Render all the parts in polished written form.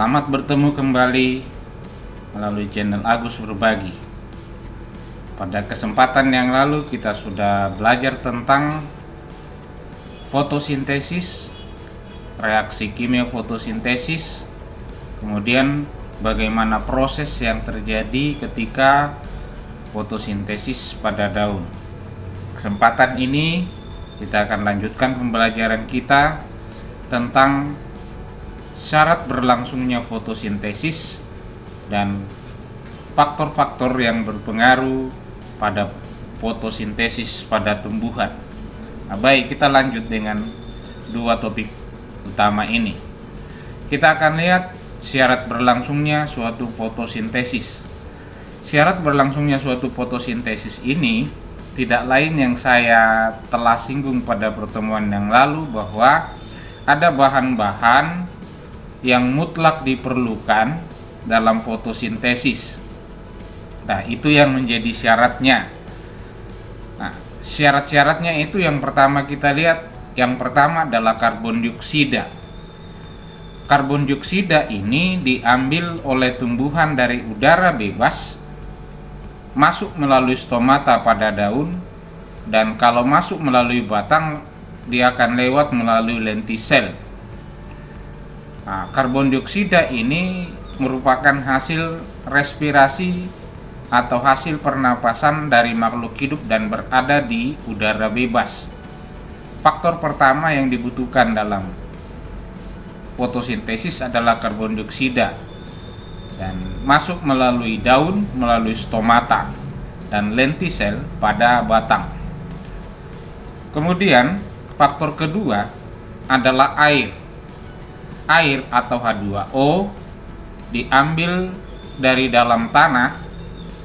Selamat bertemu kembali melalui channel Agus Berbagi. Pada kesempatan yang lalu kita sudah belajar tentang fotosintesis, reaksi kimia fotosintesis, kemudian bagaimana proses yang terjadi ketika fotosintesis pada daun. Kesempatan ini kita akan lanjutkan pembelajaran kita tentang syarat berlangsungnya fotosintesis dan faktor-faktor yang berpengaruh pada fotosintesis pada tumbuhan. Nah, baik, kita lanjut dengan dua topik utama ini. Kita akan lihat syarat berlangsungnya suatu fotosintesis. Syarat berlangsungnya suatu fotosintesis ini tidak lain yang saya telah singgung pada pertemuan yang lalu, bahwa ada bahan-bahan yang mutlak diperlukan dalam fotosintesis. Nah, itu yang menjadi syaratnya. Nah, syarat-syaratnya itu yang pertama kita lihat. Yang pertama adalah karbon dioksida. Karbon dioksida ini diambil oleh tumbuhan dari udara bebas, masuk melalui stomata pada daun, dan kalau masuk melalui batang, dia akan lewat melalui lentisel. Nah, karbon dioksida ini merupakan hasil respirasi atau hasil pernapasan dari makhluk hidup dan berada di udara bebas. Faktor pertama yang dibutuhkan dalam fotosintesis adalah karbon dioksida, dan masuk melalui daun, melalui stomata dan lentisel pada batang. Kemudian faktor kedua adalah air. Air atau H2O diambil dari dalam tanah,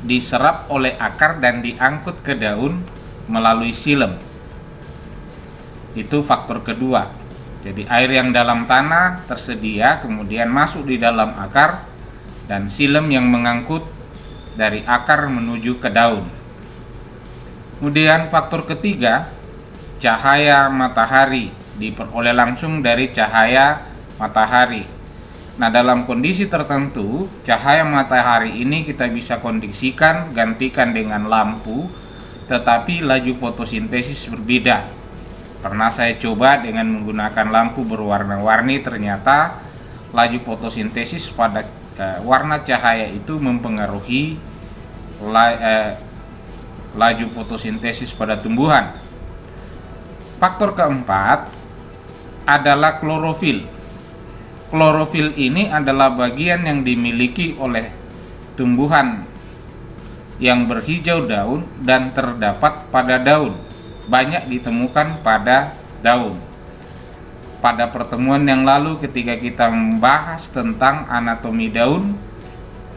diserap oleh akar dan diangkut ke daun melalui silem. Itu faktor kedua. Jadi air yang dalam tanah tersedia, kemudian masuk di dalam akar, dan silem yang mengangkut dari akar menuju ke daun. Kemudian faktor ketiga, cahaya matahari diperoleh langsung dari cahaya matahari. Nah, dalam kondisi tertentu, cahaya matahari ini kita bisa kondisikan, gantikan dengan lampu, tetapi laju fotosintesis berbeda. Pernah saya coba dengan menggunakan lampu berwarna-warni, ternyata laju fotosintesis pada warna cahaya itu mempengaruhi laju fotosintesis pada tumbuhan. Faktor keempat adalah klorofil. Klorofil ini adalah bagian yang dimiliki oleh tumbuhan yang berhijau daun dan terdapat pada daun. Banyak ditemukan pada daun. Pada pertemuan yang lalu ketika kita membahas tentang anatomi daun,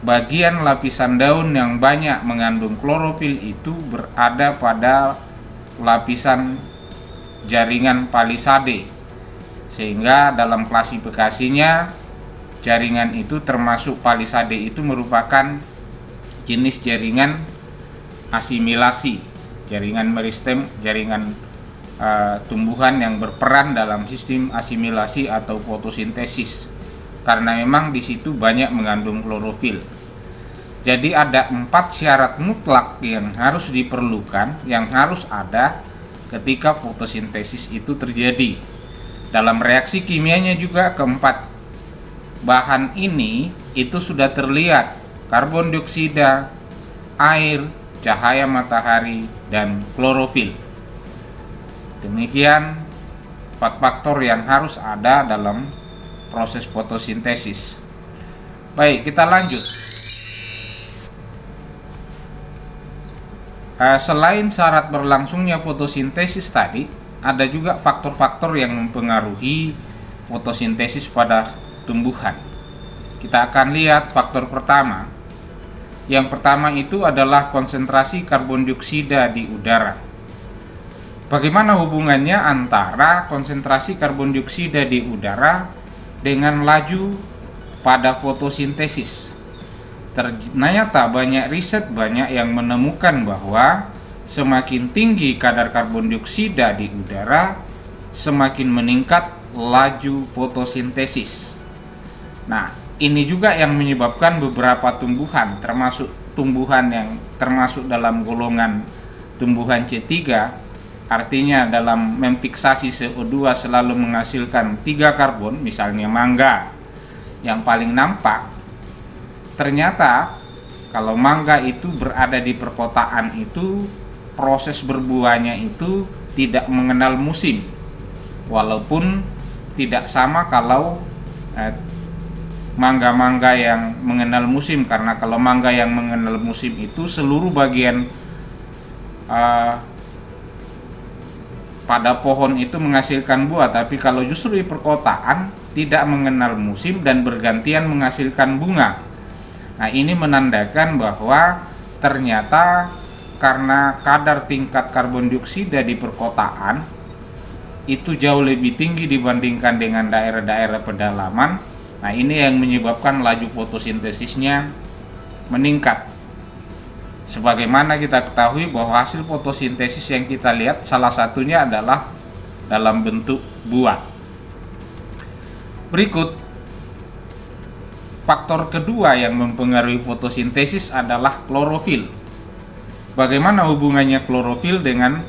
bagian lapisan daun yang banyak mengandung klorofil itu berada pada lapisan jaringan palisade. Sehingga dalam klasifikasinya, jaringan itu termasuk palisade itu merupakan jenis jaringan asimilasi, jaringan meristem, jaringan tumbuhan yang berperan dalam sistem asimilasi atau fotosintesis, karena memang di situ banyak mengandung klorofil. Jadi ada 4 syarat mutlak yang harus diperlukan, yang harus ada ketika fotosintesis itu terjadi. Dalam reaksi kimianya juga keempat bahan ini itu sudah terlihat: karbon dioksida, air, cahaya matahari, dan klorofil. Demikian faktor yang harus ada dalam proses fotosintesis. Baik, kita lanjut. Selain syarat berlangsungnya fotosintesis tadi, ada juga faktor-faktor yang mempengaruhi fotosintesis pada tumbuhan. Kita akan lihat faktor pertama. Yang pertama itu adalah konsentrasi karbon dioksida di udara. Bagaimana hubungannya antara konsentrasi karbon dioksida di udara dengan laju pada fotosintesis? Ternyata banyak riset, banyak yang menemukan bahwa semakin tinggi kadar karbon dioksida di udara, semakin meningkat laju fotosintesis. Nah, Ini juga yang menyebabkan beberapa tumbuhan, termasuk tumbuhan yang termasuk dalam golongan tumbuhan C3, artinya dalam memfiksasi CO2 selalu menghasilkan 3 karbon, misalnya mangga yang paling nampak. Ternyata kalau mangga itu berada di perkotaan itu, proses berbuahnya itu tidak mengenal musim, walaupun tidak sama kalau mangga-mangga yang mengenal musim, karena kalau mangga yang mengenal musim itu seluruh bagian pada pohon itu menghasilkan buah, tapi kalau justru di perkotaan tidak mengenal musim dan bergantian menghasilkan bunga. Nah, ini menandakan bahwa ternyata karena kadar tingkat karbon dioksida di perkotaan itu jauh lebih tinggi dibandingkan dengan daerah-daerah pedalaman. Nah, ini yang menyebabkan laju fotosintesisnya meningkat. Sebagaimana kita ketahui bahwa hasil fotosintesis yang kita lihat salah satunya adalah dalam bentuk buah. Berikut, faktor kedua yang mempengaruhi fotosintesis adalah klorofil. Bagaimana hubungannya klorofil dengan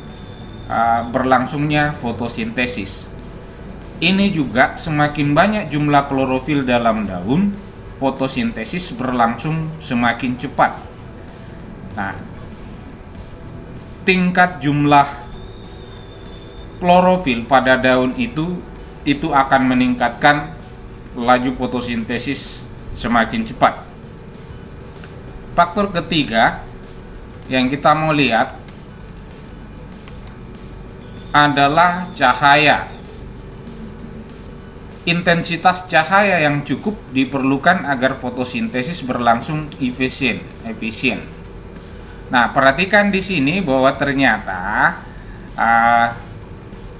berlangsungnya fotosintesis? Ini juga semakin banyak jumlah klorofil dalam daun, fotosintesis berlangsung semakin cepat. Nah, tingkat jumlah klorofil pada daun itu akan meningkatkan laju fotosintesis semakin cepat. Faktor ketiga yang kita mau lihat adalah cahaya. Intensitas cahaya yang cukup diperlukan agar fotosintesis berlangsung efisien. Nah, perhatikan di sini bahwa ternyata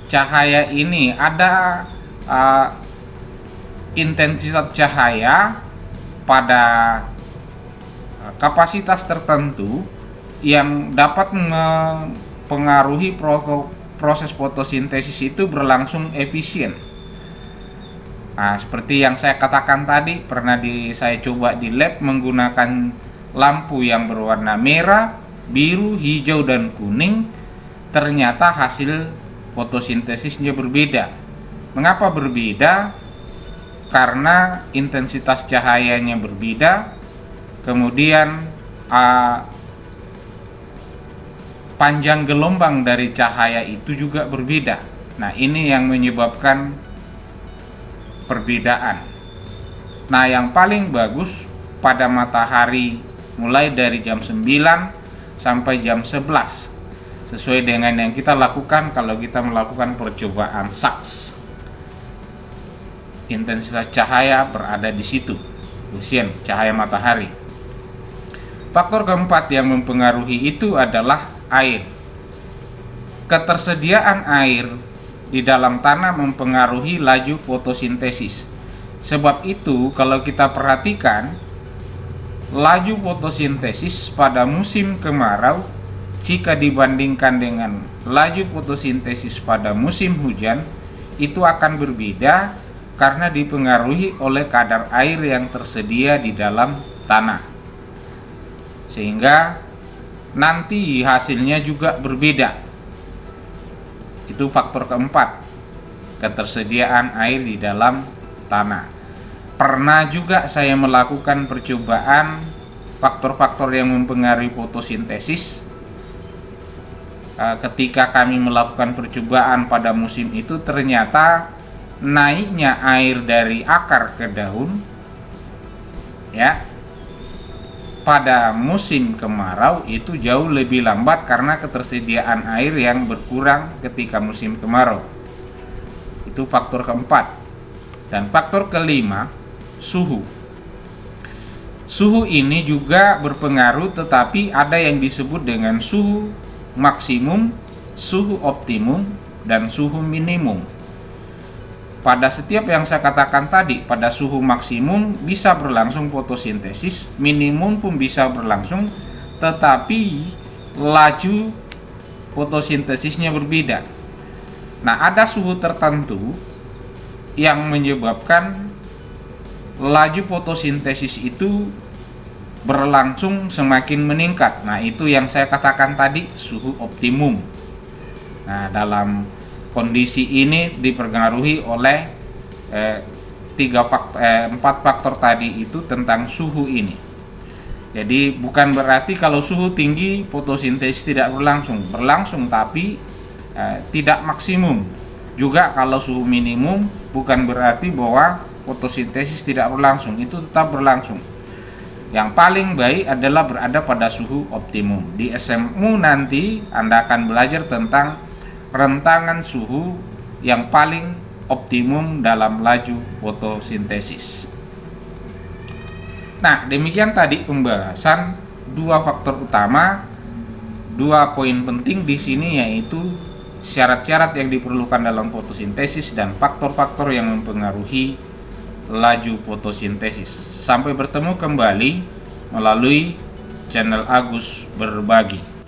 cahaya ini ada intensitas cahaya pada kapasitas tertentu yang dapat mempengaruhi proses fotosintesis itu berlangsung efisien. Nah, seperti yang saya katakan tadi, saya coba di lab menggunakan lampu yang berwarna merah, biru, hijau, dan kuning. Ternyata hasil fotosintesisnya berbeda. Mengapa berbeda? Karena intensitas cahayanya berbeda, kemudian panjang gelombang dari cahaya itu juga berbeda. Nah, ini yang menyebabkan perbedaan. Nah, yang paling bagus pada matahari mulai dari jam 9 sampai jam 11, sesuai dengan yang kita lakukan kalau kita melakukan percobaan SAKS. Intensitas cahaya berada di situ, efisien cahaya matahari. Faktor keempat yang mempengaruhi itu adalah air. Ketersediaan air di dalam tanah mempengaruhi laju fotosintesis. Sebab itu, kalau kita perhatikan, laju fotosintesis pada musim kemarau jika dibandingkan dengan laju fotosintesis pada musim hujan itu akan berbeda karena dipengaruhi oleh kadar air yang tersedia di dalam tanah. Sehingga nanti hasilnya juga berbeda. Itu faktor keempat, ketersediaan air di dalam tanah. Pernah juga saya melakukan percobaan faktor-faktor yang mempengaruhi fotosintesis. Ketika kami melakukan percobaan pada musim itu, ternyata naiknya air dari akar ke daun pada musim kemarau itu jauh lebih lambat karena ketersediaan air yang berkurang ketika musim kemarau. Itu faktor keempat. Dan faktor kelima, suhu. Suhu ini juga berpengaruh, tetapi ada yang disebut dengan suhu maksimum, suhu optimum, dan suhu minimum. Pada setiap yang saya katakan tadi, pada suhu maksimum bisa berlangsung fotosintesis, minimum pun bisa berlangsung, tetapi laju fotosintesisnya berbeda. Nah, ada suhu tertentu yang menyebabkan laju fotosintesis itu berlangsung semakin meningkat. Nah, itu yang saya katakan tadi, suhu optimum. Nah, dalam kondisi ini dipengaruhi oleh 4 faktor tadi itu tentang suhu ini. Jadi bukan berarti kalau suhu tinggi fotosintesis tidak berlangsung tapi tidak maksimum. Juga kalau suhu minimum bukan berarti bahwa fotosintesis tidak berlangsung, itu tetap berlangsung. Yang paling baik adalah berada pada suhu optimum. Di SMU nanti Anda akan belajar tentang rentangan suhu yang paling optimum dalam laju fotosintesis. Nah, demikian tadi pembahasan 2 faktor utama, 2 poin penting di sini, yaitu syarat-syarat yang diperlukan dalam fotosintesis dan faktor-faktor yang mempengaruhi laju fotosintesis. Sampai bertemu kembali melalui channel Agus Berbagi.